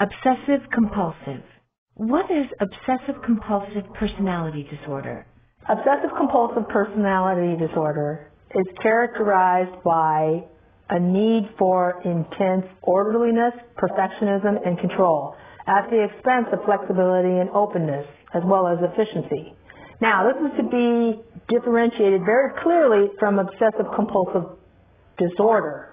Obsessive compulsive. What is obsessive compulsive personality disorder? Obsessive compulsive personality disorder is characterized by a need for intense orderliness, perfectionism, and control at the expense of flexibility and openness, as well as efficiency. Now, this is to be differentiated very clearly from obsessive compulsive disorder,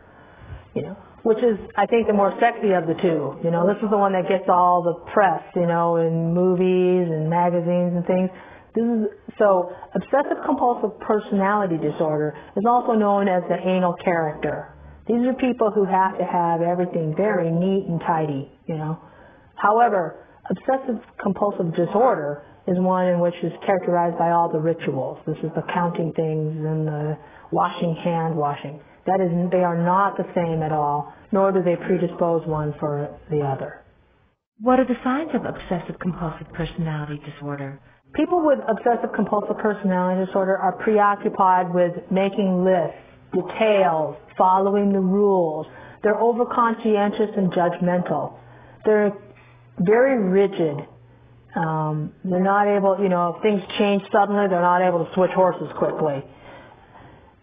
which is, I think, the more sexy of the two. This is the one that gets all the press, in movies and magazines and things. So obsessive compulsive personality disorder is also known as the anal character. These are people who have to have everything very neat and tidy, However, obsessive compulsive disorder is one in which is characterized by all the rituals. This is the counting things and the hand washing. That is, they are not the same at all, nor do they predispose one for the other. What are the signs of obsessive compulsive personality disorder? People with obsessive compulsive personality disorder are preoccupied with making lists, details, following the rules. They're over-conscientious and judgmental. They're very rigid. They're not able, if things change suddenly, they're not able to switch horses quickly.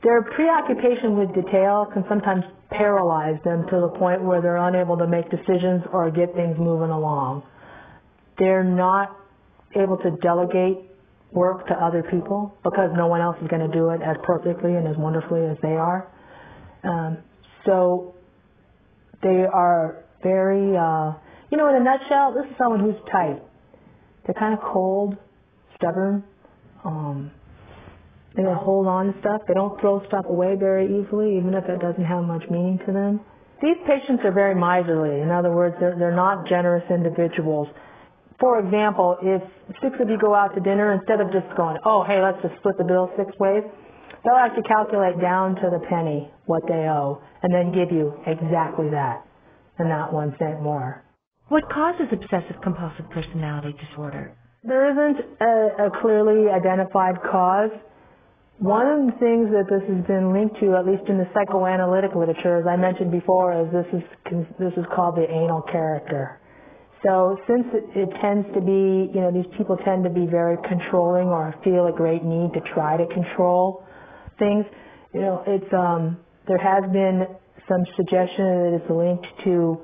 Their preoccupation with detail can sometimes paralyze them to the point where they're unable to make decisions or get things moving along. They're not able to delegate work to other people because no one else is going to do it as perfectly and as wonderfully as they are. So they are very, in a nutshell, this is someone who's tight. They're kind of cold, stubborn. They don't hold on to stuff. They don't throw stuff away very easily, even if it doesn't have much meaning to them. These patients are very miserly. In other words, they're not generous individuals. For example, if 6 of you go out to dinner, instead of just going, oh, hey, let's just split the bill 6 ways, they'll actually calculate down to the penny what they owe and then give you exactly that and not 1 cent more. What causes obsessive compulsive personality disorder? There isn't a clearly identified cause. One of the things that this has been linked to, at least in the psychoanalytic literature, as I mentioned before, is this is called the anal character. So since it tends to be, these people tend to be very controlling or feel a great need to try to control things, there has been some suggestion that it's linked to,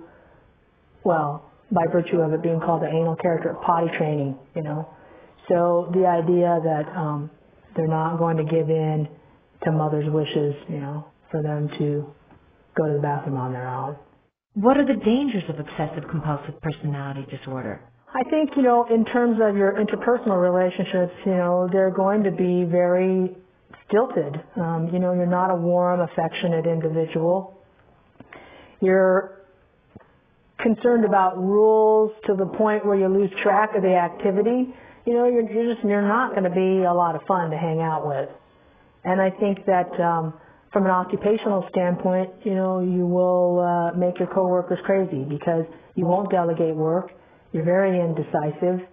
by virtue of it being called the anal character, potty training, So the idea that they're not going to give in to mother's wishes, for them to go to the bathroom on their own. What are the dangers of obsessive compulsive personality disorder? I think, in terms of your interpersonal relationships, they're going to be very stilted. You're not a warm, affectionate individual. You're concerned about rules to the point where you lose track of the activity. You're not going to be a lot of fun to hang out with. And I think that from an occupational standpoint, you will make your coworkers crazy because you won't delegate work. You're very indecisive.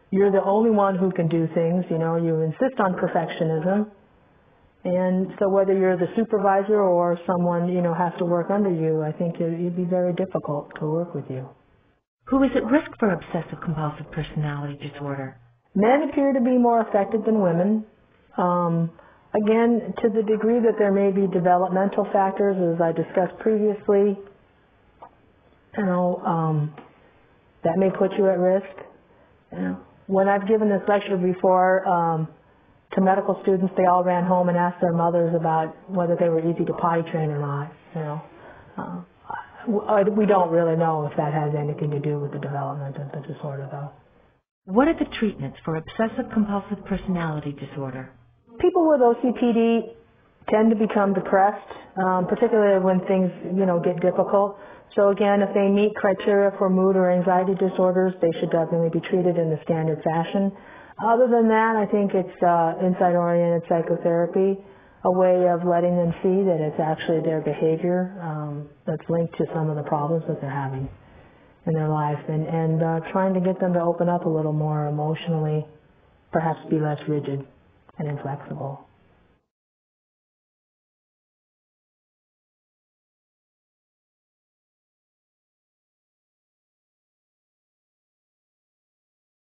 You're the only one who can do things. You insist on perfectionism. And so whether you're the supervisor or someone, has to work under you, I think it'd be very difficult to work with you. Who is at risk for obsessive compulsive personality disorder? Men appear to be more affected than women. Again, to the degree that there may be developmental factors, as I discussed previously, that may put you at risk. When I've given this lecture before to medical students, they all ran home and asked their mothers about whether they were easy to potty train or not. We don't really know if that has anything to do with the development of the disorder, though. What are the treatments for obsessive compulsive personality disorder? People with OCPD tend to become depressed, particularly when things, get difficult. So again, if they meet criteria for mood or anxiety disorders, they should definitely be treated in the standard fashion. Other than that, I think it's insight-oriented psychotherapy, a way of letting them see that it's actually their behavior that's linked to some of the problems that they're having in their life, and trying to get them to open up a little more emotionally, perhaps be less rigid and inflexible.